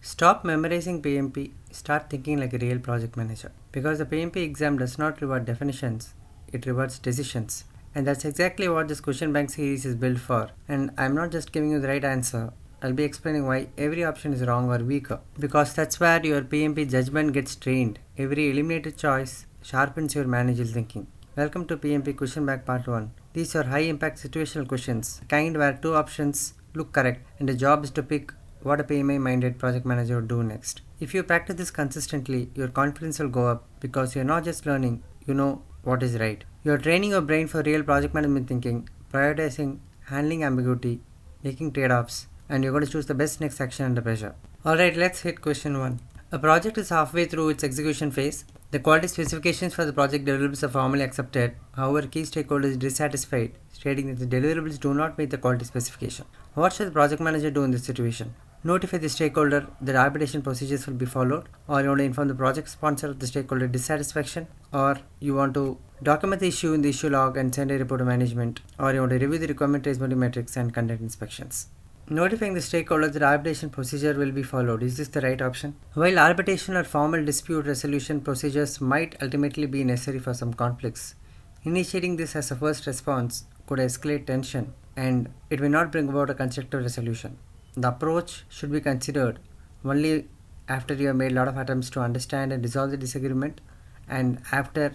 Stop memorizing PMP, start thinking like a real project manager. Because the PMP exam does not reward definitions, it rewards decisions. And that's exactly what this question bank series is built for. And I'm not just giving you the right answer, I'll be explaining why every option is wrong or weaker. Because that's where your PMP judgment gets trained. Every eliminated choice sharpens your managerial thinking. Welcome to PMP Question Bank Part 1. These are high impact situational questions, kind where two options look correct, and the job is to pick what a PMI-minded project manager would do next. If you practice this consistently, your confidence will go up because you're not just learning, you know what is right. You're training your brain for real project management thinking, prioritizing, handling ambiguity, making trade-offs, and you're going to choose the best next action under pressure. Alright, let's hit question 1. A project is halfway through its execution phase. The quality specifications for the project deliverables are formally accepted. However, key stakeholder is dissatisfied, stating that the deliverables do not meet the quality specification. What should the project manager do in this situation? Notify the stakeholder that arbitration procedures will be followed, or you want to inform the project sponsor of the stakeholder dissatisfaction, or you want to document the issue in the issue log and send a report to management, or you want to review the requirement traceability metrics and conduct inspections. Notifying the stakeholder that arbitration procedure will be followed. Is this the right option? While arbitration or formal dispute resolution procedures might ultimately be necessary for some conflicts, initiating this as a first response could escalate tension and it may not bring about a constructive resolution. The approach should be considered only after you have made a lot of attempts to understand and resolve the disagreement and after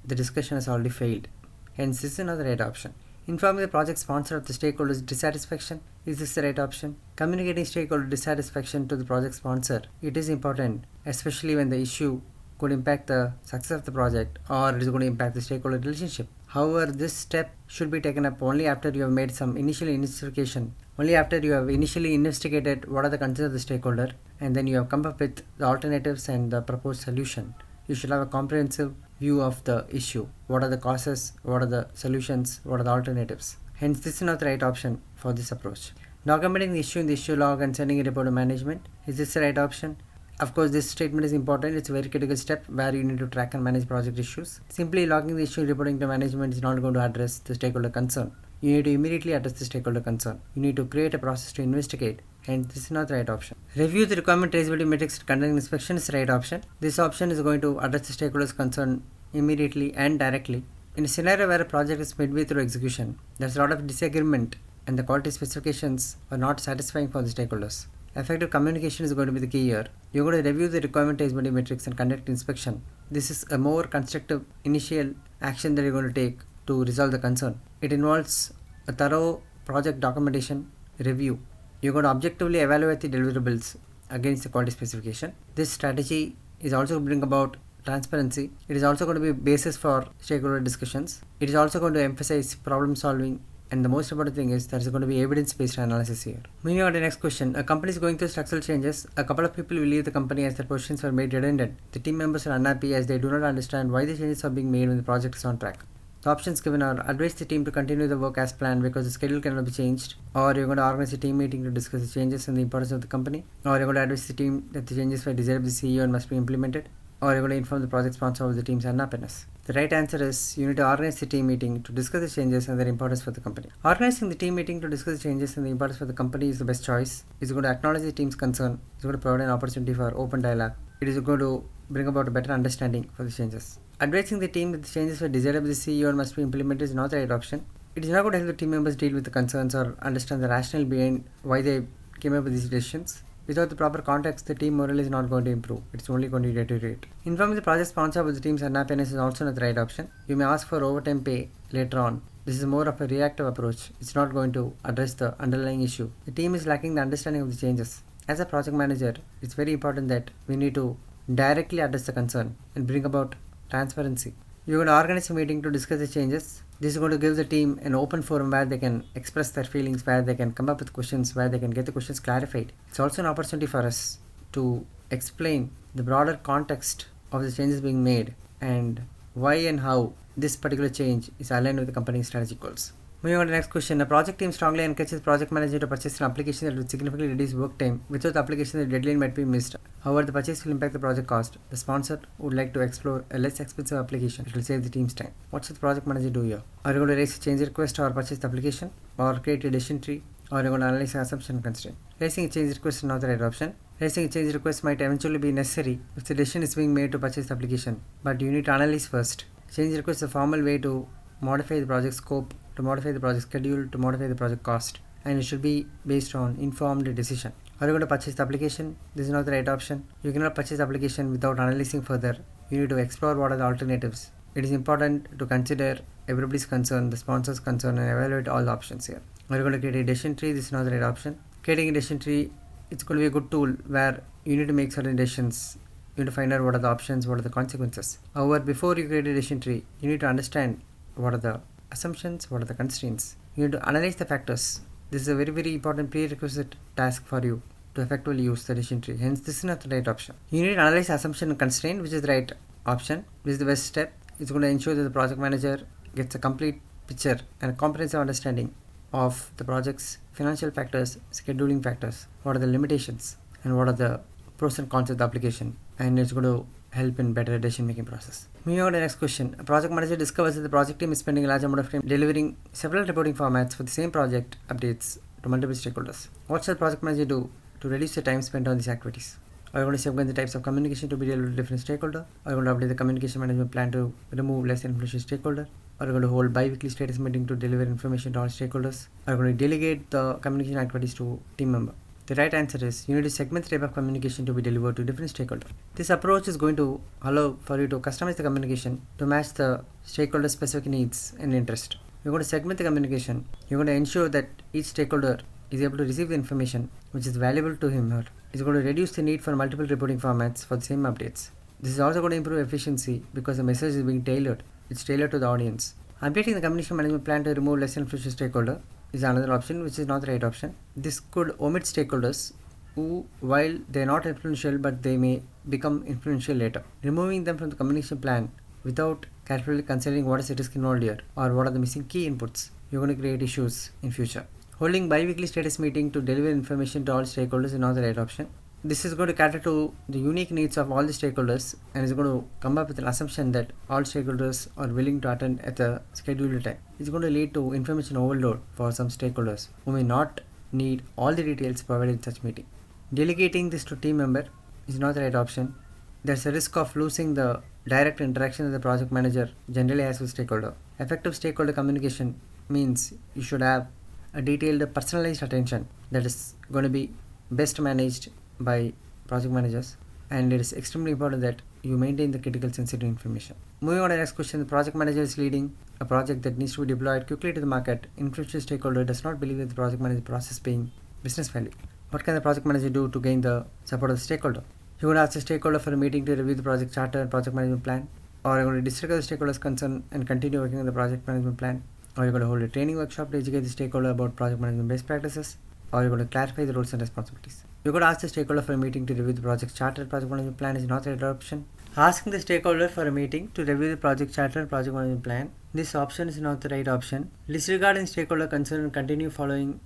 the discussion has already failed. Hence, this is not the right option. Informing the project sponsor of the stakeholder's dissatisfaction. Is this the right option? Communicating stakeholder dissatisfaction to the project sponsor. It is important, especially when the issue could impact the success of the project or it is going to impact the stakeholder relationship. However, this step should be taken up only after you have made some initial investigation, only after you have initially investigated what are the concerns of the stakeholder and then you have come up with the alternatives and the proposed solution. You should have a comprehensive view of the issue. What are the causes, what are the solutions, what are the alternatives. Hence, this is not the right option for this approach. Documenting the issue in the issue log and sending a report to management. Is this the right option? Of course, this statement is important. It's a very critical step where you need to track and manage project issues. Simply logging the issue and reporting to management is not going to address the stakeholder concern. You need to immediately address the stakeholder concern. You need to create a process to investigate, and this is not the right option. Review the requirement traceability metrics and conduct inspection is the right option. This option is going to address the stakeholder's concern immediately and directly. In a scenario where a project is midway through execution, there's a lot of disagreement and the quality specifications are not satisfying for the stakeholders. Effective communication is going to be the key here. You're going to review the requirement traceability metrics and conduct inspection. This is a more constructive initial action that you're going to take to resolve the concern. It involves a thorough project documentation review. You're going to objectively evaluate the deliverables against the quality specification. This strategy is also going to bring about transparency. It is also going to be a basis for stakeholder discussions. It is also going to emphasize problem solving. And the most important thing is there is going to be evidence-based analysis here. Moving on to the next question. A company is going through structural changes. A couple of people will leave the company as their positions were made redundant. The team members are unhappy as they do not understand why the changes are being made when the project is on track. The options given are advise the team to continue the work as planned because the schedule cannot be changed, or you're going to organize a team meeting to discuss the changes and the importance of the company, or you're going to advise the team that the changes were desired by the CEO and must be implemented, or you're going to inform the project sponsor of the team's unhappiness. The right answer is you need to organize the team meeting to discuss the changes and their importance for the company. Organizing the team meeting to discuss the changes and the importance for the company is the best choice. It's going to acknowledge the team's concern. It's going to provide an opportunity for open dialogue. It is going to bring about a better understanding for the changes. Advising the team that the changes were desired by the CEO and must be implemented is not the right option. It is not going to help the team members deal with the concerns or understand the rationale behind why they came up with these decisions. Without the proper context, the team morale is not going to improve. It's only going to deteriorate. Informing the project sponsor of the team's unhappiness is also not the right option. You may ask for overtime pay later on. This is more of a reactive approach. It's not going to address the underlying issue. The team is lacking the understanding of the changes. As a project manager, it's very important that we need to directly address the concern and bring about transparency. You're going to organize a meeting to discuss the changes. This is going to give the team an open forum where they can express their feelings, where they can come up with questions, where they can get the questions clarified. It's also an opportunity for us to explain the broader context of the changes being made and why and how this particular change is aligned with the company's strategic goals. Moving on to the next question. A project team strongly encourages project manager to purchase an application that will significantly reduce work time. Without the application, the deadline might be missed. However, the purchase will impact the project cost. The sponsor would like to explore a less expensive application. It will save the team's time. What should the project manager do here? Are you going to raise a change request or purchase the application? Or create a decision tree? Or are you going to analyze the assumption and constraint? Raising a change request is not the right option. Raising a change request might eventually be necessary if the decision is being made to purchase the application, but you need to analyze first. Change request is a formal way to modify the project scope, to modify the project schedule, to modify the project cost, and it should be based on informed decision. Are you going to purchase the application? This is not the right option. You cannot purchase the application without analyzing further. You need to explore what are the alternatives. It is important to consider everybody's concern, the sponsor's concern, and evaluate all the options here. Are you going to create a decision tree? This is not the right option. Creating a decision tree, it's going to be a good tool where you need to make certain decisions. You need to find out what are the options, what are the consequences. However, before you create a decision tree, you need to understand what are the assumptions, what are the constraints. You need to analyze the factors. This is a very, very important prerequisite task for you to effectively use the decision tree. Hence, this is not the right option. You need to analyze assumption and constraint, which is the right option. This is the best step. It's going to ensure that the project manager gets a complete picture and a comprehensive understanding of the project's financial factors, scheduling factors, what are the limitations, and what are the pros and cons of the application. And it's going to help in better decision making process. Moving on to the next question. A project manager discovers that the project team is spending a large amount of time delivering several reporting formats for the same project updates to multiple stakeholders. What should the project manager do to reduce the time spent on these activities? Are you going to safeguard the types of communication to be dealt with different stakeholder? Are you going to update the communication management plan to remove less influential stakeholder? Are you going to hold bi-weekly status meeting to deliver information to all stakeholders? Are you going to delegate the communication activities to team member? The right answer is you need to segment the type of communication to be delivered to different stakeholders. This approach is going to allow for you to customize the communication to match the stakeholder specific needs and interest. You're going to segment the communication. You're going to ensure that each stakeholder is able to receive the information which is valuable to him or is going to reduce the need for multiple reporting formats for the same updates. This is also going to improve efficiency because the message is being tailored. It's tailored to the audience. Updating the communication management plan to remove less influential stakeholder is another option, which is not the right option. This could omit stakeholders who, while they are not influential, but they may become influential later. Removing them from the communication plan without carefully considering what is the risk involved here or what are the missing key inputs, you're going to create issues in future. Holding bi-weekly status meeting to deliver information to all stakeholders is not the right option. This is going to cater to the unique needs of all the stakeholders and is going to come up with an assumption that all stakeholders are willing to attend at the scheduled time. It's going to lead to information overload for some stakeholders who may not need all the details provided in such meeting. Delegating this to team member is not the right option. There's a risk of losing the direct interaction that the project manager generally has with stakeholder. Effective stakeholder communication means you should have a detailed personalized attention that is going to be best managed by project managers, and it is extremely important that you maintain the critical sensitive information. Moving on to the next question. The project manager is leading a project that needs to be deployed quickly to the market. Influential stakeholder does not believe that the project manager process being business value. What can the project manager do to gain the support of the stakeholder? You're going to ask the stakeholder for a meeting to review the project charter and project management plan, or you're going to disregard the stakeholder's concern and continue working on the project management plan, or you're going to hold a training workshop to educate the stakeholder about project management best practices, or you're going to clarify the roles and responsibilities. You're going to ask the stakeholder for a meeting to review the project charter and project management plan is not the right option. Asking the stakeholder for a meeting to review the project charter and project management plan, this option is not the right option. Disregarding stakeholder concern and continue following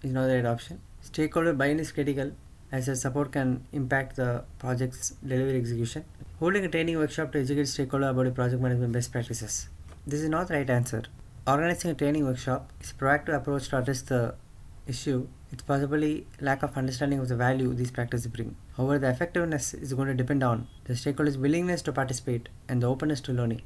is not the right option. Stakeholder buy-in is critical as their support can impact the project's delivery execution. Holding a training workshop to educate stakeholder about the project management best practices. This is not the right answer. Organizing a training workshop is a proactive approach to address the issue. It's possibly lack of understanding of the value these practices bring. However, the effectiveness is going to depend on the stakeholders' willingness to participate and the openness to learning.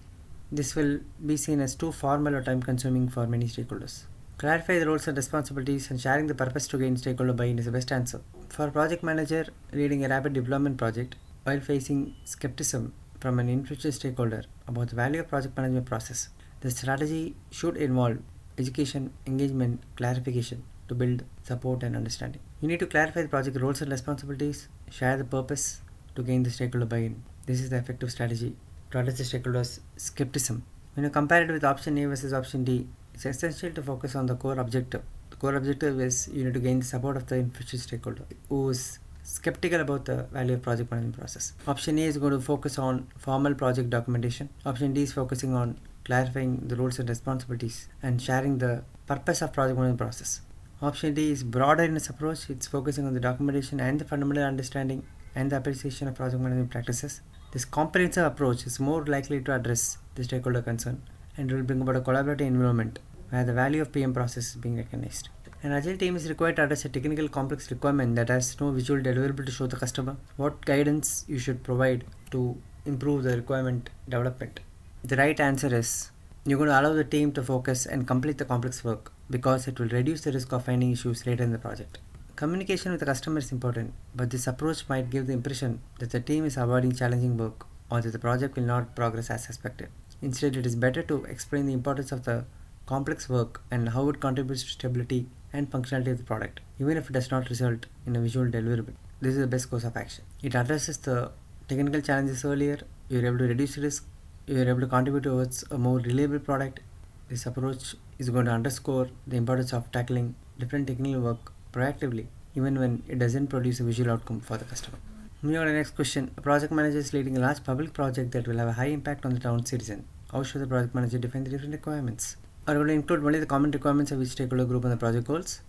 This will be seen as too formal or time consuming for many stakeholders. Clarify the roles and responsibilities and sharing the purpose to gain stakeholder buy-in is the best answer. For a project manager leading a rapid deployment project while facing skepticism from an influential stakeholder about the value of project management process, the strategy should involve education, engagement, clarification to build support and understanding. You need to clarify the project roles and responsibilities, share the purpose to gain the stakeholder buy-in. This is the effective strategy to address the stakeholders' skepticism. When you compare it with option A versus option D, it's essential to focus on the core objective. The core objective is you need to gain the support of the influential stakeholder who is skeptical about the value of project management process. Option A is going to focus on formal project documentation. Option D is focusing on clarifying the roles and responsibilities and sharing the purpose of project management process. Option D is broader in its approach. It's focusing on the documentation and the fundamental understanding and the appreciation of project management practices. This comprehensive approach is more likely to address the stakeholder concern and will bring about a collaborative environment where the value of PM process is being recognized. An agile team is required to address a technical complex requirement that has no visual deliverable to show the customer what guidance you should provide to improve the requirement development. The right answer is you're going to allow the team to focus and complete the complex work because it will reduce the risk of finding issues later in the project. Communication with the customer is important, but this approach might give the impression that the team is avoiding challenging work or that the project will not progress as expected. Instead, it is better to explain the importance of the complex work and how it contributes to stability and functionality of the product, even if it does not result in a visual deliverable. This is the best course of action. It addresses the technical challenges earlier, you are able to reduce risk, you are able to contribute towards a more reliable product. This approach is going to underscore the importance of tackling different technical work proactively, even when it doesn't produce a visual outcome for the customer. Moving on to the next question. A project manager is leading a large public project that will have a high impact on the town citizen. How should the project manager define the different requirements? Are we going to include only the common requirements of each stakeholder group and the project goals?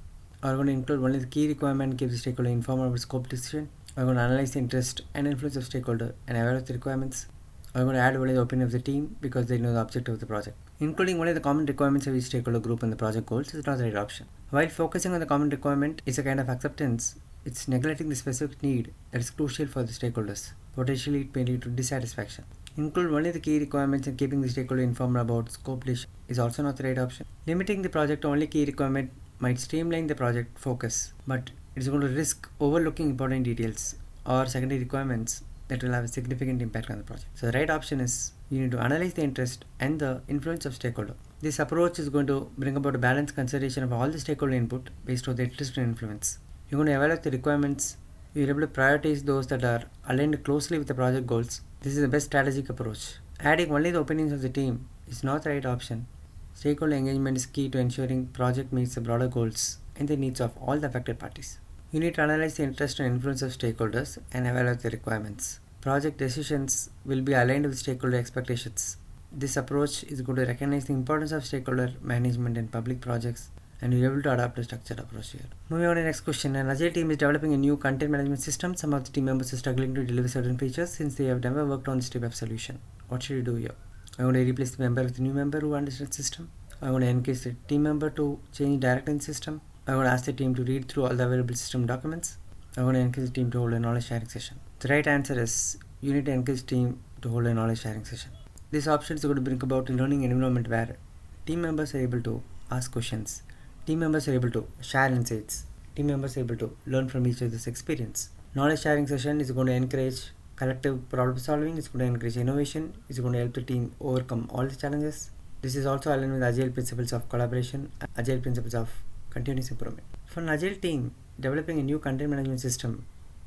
Are we going to include only the key requirement and keep the stakeholder informed about scope decision? Are we going to analyze the interest and influence of stakeholder and evaluate the requirements? Are we going to add only the opinion of the team because they know the objective of the project? Including only the common requirements of each stakeholder group and the project goals is not the right option. While focusing on the common requirement is a kind of acceptance, it's neglecting the specific need that is crucial for the stakeholders. Potentially, it may lead to dissatisfaction. Include only the key requirements and keeping the stakeholder informed about scope decision is also not the right option. Limiting the project to only key requirement might streamline the project focus, but it is going to risk overlooking important details or secondary requirements that will have a significant impact on the project. So the right option is you need to analyze the interest and the influence of stakeholder. This approach is going to bring about a balanced consideration of all the stakeholder input based on the interest and influence. You're going to evaluate the requirements. You're able to prioritize those that are aligned closely with the project goals. This is the best strategic approach. Adding only the opinions of the team is not the right option. Stakeholder engagement is key to ensuring project meets the broader goals and the needs of all the affected parties. You need to analyze the interest and influence of stakeholders and evaluate the requirements. Project decisions will be aligned with stakeholder expectations. This approach is going to recognize the importance of stakeholder management in public projects, and you're able to adopt a structured approach here. Moving on to the next question. An agile team is developing a new content management system. Some of the team members are struggling to deliver certain features since they have never worked on this type of solution. What should you do here? I'm going to replace the member with a new member who understands the system. I'm going to encourage the team member to change directly in the system. I'm going to ask the team to read through all the available system documents. I'm going to encourage the team to hold a knowledge sharing session. The right answer is you need to encourage the team to hold a knowledge sharing session. This option is going to bring about a learning environment where team members are able to ask questions. Team members are able to share insights. Team members are able to learn from each other's experience. Knowledge sharing session is going to encourage collective problem solving. It's going to encourage innovation. It's going to help the team overcome all the challenges. This is also aligned with agile principles of collaboration, agile principles of continuous improvement. For an agile team, developing a new content management system,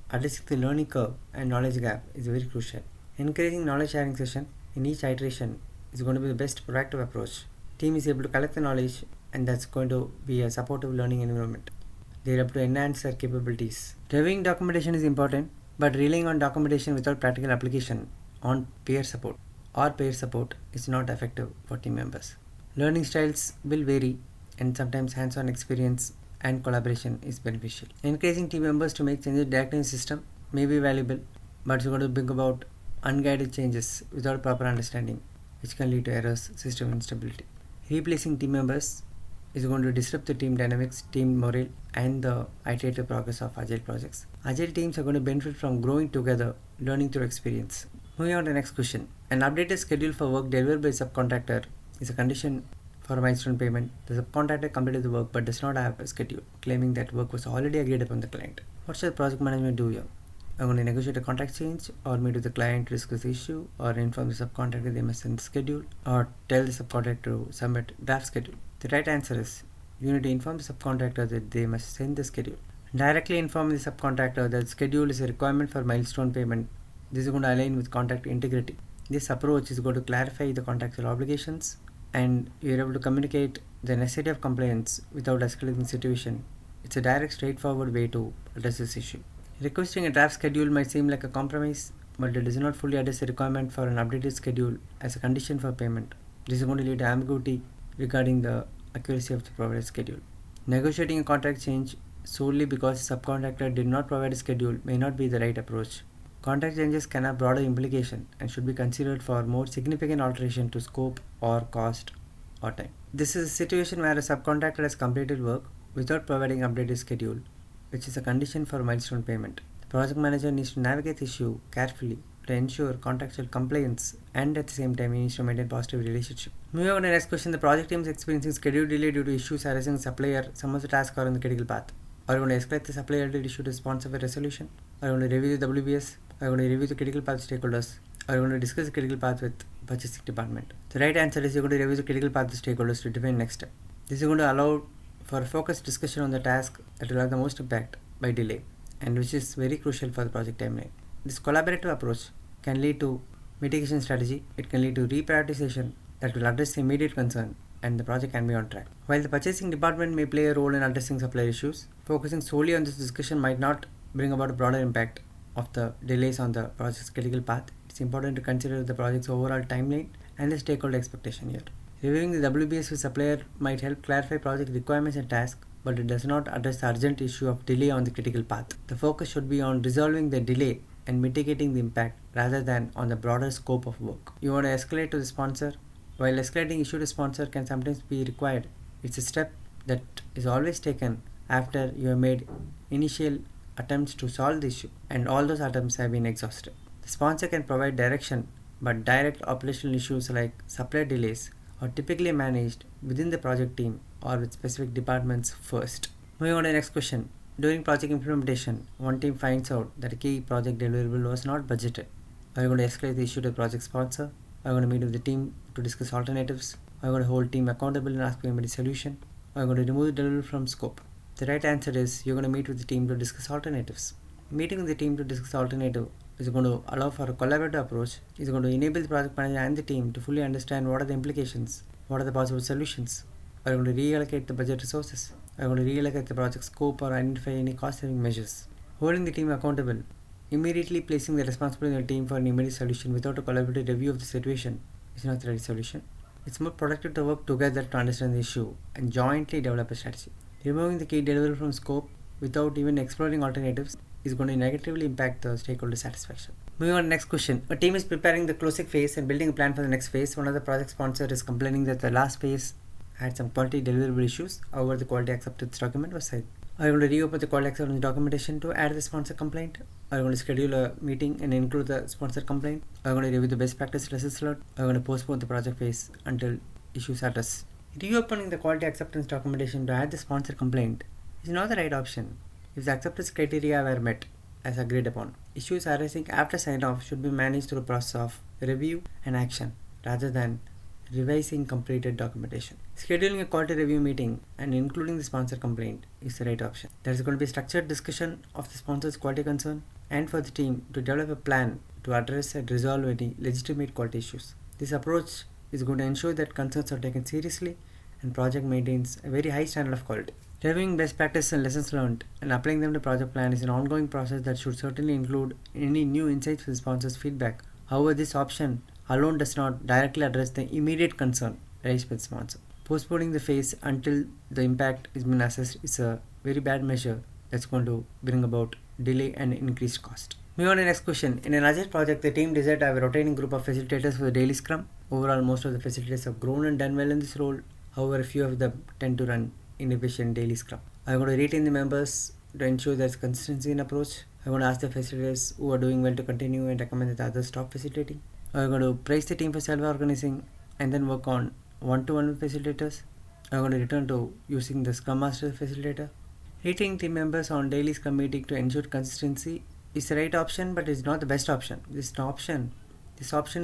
addressing the learning curve and knowledge gap is very crucial. Encouraging knowledge sharing session in each iteration is going to be the best proactive approach. Team is able to collect the knowledge, and that's going to be a supportive learning environment. They are able to enhance their capabilities. Reviewing documentation is important, but relying on documentation without practical application on peer support is not effective for team members. Learning styles will vary, and sometimes hands-on experience and collaboration is beneficial. Encouraging team members to make changes directly in the system may be valuable, but it's going to bring about unguided changes without proper understanding, which can lead to errors, system instability. Replacing team members is going to disrupt the team dynamics, team morale, and the iterative progress of agile projects. Agile teams are going to benefit from growing together, learning through experience. Moving on to the next question. An updated schedule for work delivered by a subcontractor is a condition for milestone payment. The subcontractor completed the work but does not have a schedule, claiming that work was already agreed upon the client. What should the project management do here? I'm going to negotiate a contract change, or meet with the client to discuss the issue, or inform the subcontractor they must send the schedule, or tell the subcontractor to submit draft schedule. The right answer is you need to inform the subcontractor that they must send the schedule. Directly inform the subcontractor that schedule is a requirement for milestone payment. This is going to align with contract integrity. This approach is going to clarify the contractual obligations, and you're able to communicate the necessity of compliance without escalating the situation. It's a direct, straightforward way to address this issue. Requesting a draft schedule might seem like a compromise, but it does not fully address the requirement for an updated schedule as a condition for payment. This is going to lead to ambiguity regarding the accuracy of the provided schedule. Negotiating a contract change solely because the subcontractor did not provide a schedule may not be the right approach. Contract changes can have broader implication and should be considered for more significant alteration to scope or cost or time. This is a situation where a subcontractor has completed work without providing updated schedule, which is a condition for milestone payment. The project manager needs to navigate the issue carefully to ensure contractual compliance, and at the same time he needs to maintain positive relationship. Moving on to the next question, the project team is experiencing schedule delay due to issues arising with supplier. Some of the tasks are on the critical path. Are you going to escalate the supplier related issue to sponsor for resolution? Are you going to review the WBS? Are you going to review the critical path stakeholders? Are you going to discuss the critical path with purchasing department? The right answer is you're going to review the critical path with stakeholders to define next step. This is going to allow for a focused discussion on the task that will have the most impact by delay, and which is very crucial for the project timeline. This collaborative approach can lead to mitigation strategy. It can lead to reprioritization that will address the immediate concern, and the project can be on track. While the purchasing department may play a role in addressing supplier issues, focusing solely on this discussion might not bring about a broader impact of the delays on the project's critical path. It's important to consider the project's overall timeline and the stakeholder expectation here. Reviewing the WBS with supplier might help clarify project requirements and tasks, but it does not address the urgent issue of delay on the critical path. The focus should be on resolving the delay and mitigating the impact rather than on the broader scope of work. You want to escalate to the sponsor. While escalating issue to sponsor can sometimes be required, it's a step that is always taken after you have made initial attempts to solve the issue and all those attempts have been exhausted. The sponsor can provide direction, but direct operational issues like supplier delays are typically managed within the project team or with specific departments first. Moving on to the next question. During project implementation, one team finds out that a key project deliverable was not budgeted. Are you going to escalate the issue to the project sponsor? Are you going to meet with the team to discuss alternatives? Are you going to hold team accountable and ask for a solution? Are you going to remove the deliverable from scope? The right answer is you're going to meet with the team to discuss alternatives. Meeting with the team to discuss alternative is going to allow for a collaborative approach. It's going to enable the project manager and the team to fully understand what are the implications, what are the possible solutions. Are you going to reallocate the budget resources? Are you going to reallocate the project scope or identify any cost-saving measures? Holding the team accountable, immediately placing the responsibility on the team for an immediate solution without a collaborative review of the situation is not the right solution. It's more productive to work together to understand the issue and jointly develop a strategy. Removing the key deliverable from scope without even exploring alternatives is going to negatively impact the stakeholder satisfaction. Moving on to the next question. A team is preparing the closing phase and building a plan for the next phase. One of the project sponsors is complaining that the last phase had some quality deliverable issues. However, the quality acceptance document was signed. Are you going to reopen the quality acceptance documentation to add the sponsor complaint? Are you going to schedule a meeting and include the sponsor complaint? Are you going to review the best practice lessons learned? Are you going to postpone the project phase until issues are addressed? Reopening the quality acceptance documentation to add the sponsor complaint is not the right option if the acceptance criteria were met as agreed upon. Issues arising after sign-off should be managed through a process of review and action rather than revising completed documentation. Scheduling a quality review meeting and including the sponsor complaint is the right option. There is going to be a structured discussion of the sponsor's quality concern and for the team to develop a plan to address and resolve any legitimate quality issues. This approach is going to ensure that concerns are taken seriously and project maintains a very high standard of quality. Reviewing best practices and lessons learned and applying them to project plan is an ongoing process that should certainly include any new insights from the sponsor's feedback. However, this option alone does not directly address the immediate concern raised by the sponsor. Postponing the phase until the impact is been assessed is a very bad measure that's going to bring about delay and increased cost. Moving on to the next question. In an agile project, the team desired to have a rotating group of facilitators for the daily scrum. Overall, most of the facilitators have grown and done well in this role. However, a few of them tend to run inefficient daily scrum. I'm going to retain the members to ensure there's consistency in approach. I'm going to ask the facilitators who are doing well to continue and recommend that the others stop facilitating. I'm going to praise the team for self-organizing and then work on one-to-one with facilitators. I'm going to return to using the Scrum Master facilitator. Retaining team members on daily Scrum meeting to ensure consistency is the right option, but it's not the best option. This option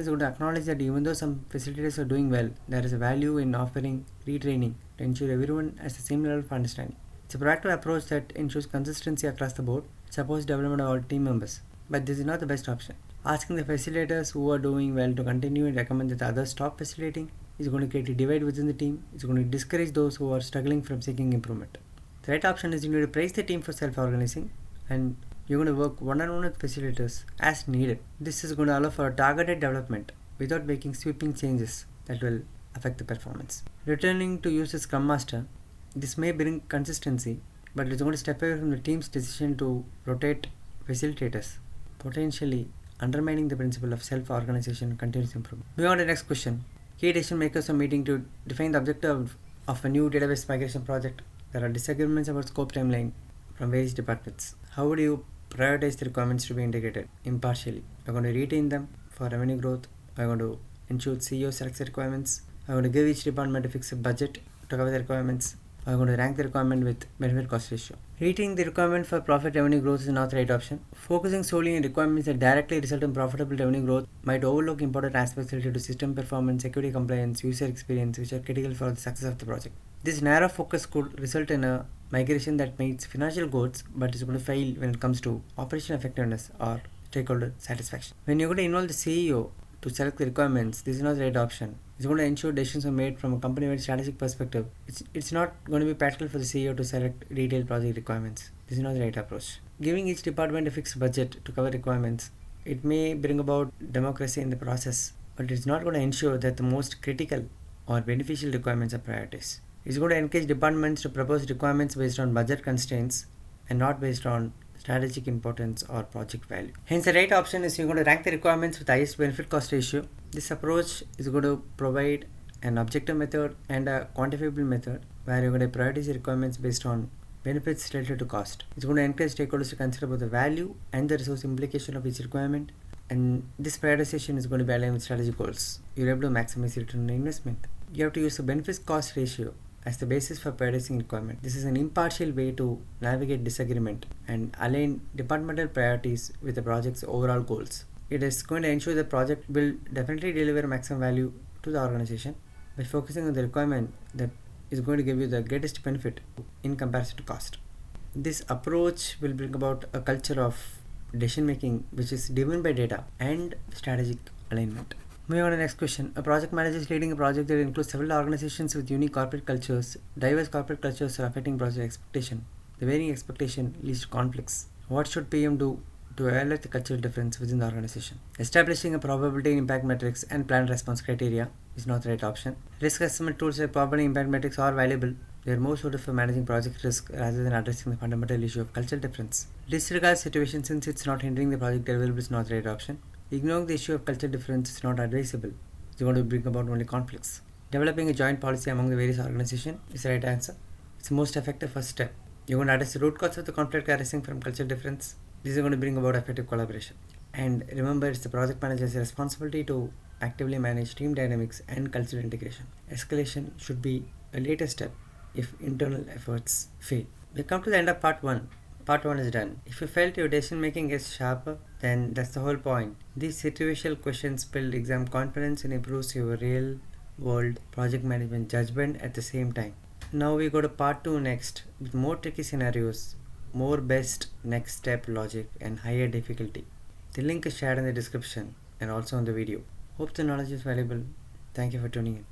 is going to acknowledge that even though some facilitators are doing well, there is a value in offering retraining to ensure everyone has the same level of understanding. It's a proactive approach that ensures consistency across the board. It supports development of all team members, but this is not the best option. Asking the facilitators who are doing well to continue and recommend that the others stop facilitating is going to create a divide within the team. It's going to discourage those who are struggling from seeking improvement. The right option is you need to praise the team for self-organizing and you're going to work one-on-one with facilitators as needed. This is going to allow for a targeted development without making sweeping changes that will affect the performance. Returning to use the Scrum Master, this may bring consistency, but it's going to step away from the team's decision to rotate facilitators, potentially undermining the principle of self-organization and continuous improvement. Moving on to the next question. Key decision makers are meeting to define the objective of a new database migration project. There are disagreements about scope timeline from various departments. How would you prioritize the requirements to be integrated impartially? Are you going to retain them for revenue growth? Are you going to ensure CEO selects the requirements? Are you going to give each department a fixed budget to cover the requirements? Are you going to rank the requirement with benefit cost ratio? Retaining the requirement for profit revenue growth is not the right option. Focusing solely on requirements that directly result in profitable revenue growth might overlook important aspects related to system performance, security compliance, user experience, which are critical for the success of the project. This narrow focus could result in a migration that meets financial goals but is going to fail when it comes to operational effectiveness or stakeholder satisfaction. When you're going to involve the CEO to select the requirements, this is not the right option. It's going to ensure decisions are made from a company-wide strategic perspective. It's not going to be practical for the CEO to select detailed project requirements. This is not the right approach. Giving each department a fixed budget to cover requirements, it may bring about democracy in the process, but it's not going to ensure that the most critical or beneficial requirements are prioritized. It's going to encourage departments to propose requirements based on budget constraints and not based on strategic importance or project value. Hence, the right option is you're going to rank the requirements with the highest benefit cost ratio. This approach is going to provide an objective method and a quantifiable method where you're going to prioritize the requirements based on benefits related to cost. It's going to encourage stakeholders to consider both the value and the resource implication of each requirement, and this prioritization is going to be aligned with strategic goals. You're able to maximize return on investment. You have to use the benefits cost ratio as the basis for prioritizing requirement. This is an impartial way to navigate disagreement and align departmental priorities with the project's overall goals. It is going to ensure the project will definitely deliver maximum value to the organization by focusing on the requirement that is going to give you the greatest benefit in comparison to cost. This approach will bring about a culture of decision making which is driven by data and strategic alignment. Moving on to the next question. A project manager is leading a project that includes several organizations with unique corporate cultures. Diverse corporate cultures are affecting project expectation. The varying expectation leads to conflicts. What should PM do to evaluate the cultural difference within the organization? Establishing a probability and impact metrics and planned response criteria is not the right option. Risk assessment tools like probability and impact metrics are valuable. They are more suited for managing project risk rather than addressing the fundamental issue of cultural difference. Disregard situation since it's not hindering the project deliverable is not the right option. Ignoring the issue of cultural difference is not advisable. It's going to bring about only conflicts. Developing a joint policy among the various organizations is the right answer. It's the most effective first step. You're going to address the root cause of the conflict arising from cultural difference. This is going to bring about effective collaboration. And remember, it's the project manager's responsibility to actively manage team dynamics and cultural integration. Escalation should be a later step if internal efforts fail. We come to the end of part 1. Part 1 is done. If you felt your decision making is sharper, then that's the whole point. These situational questions build exam confidence and improves your real world project management judgment at the same time. Now we go to part 2 next with more tricky scenarios, more best next step logic and higher difficulty. The link is shared in the description and also on the video. Hope the knowledge is valuable. Thank you for tuning in.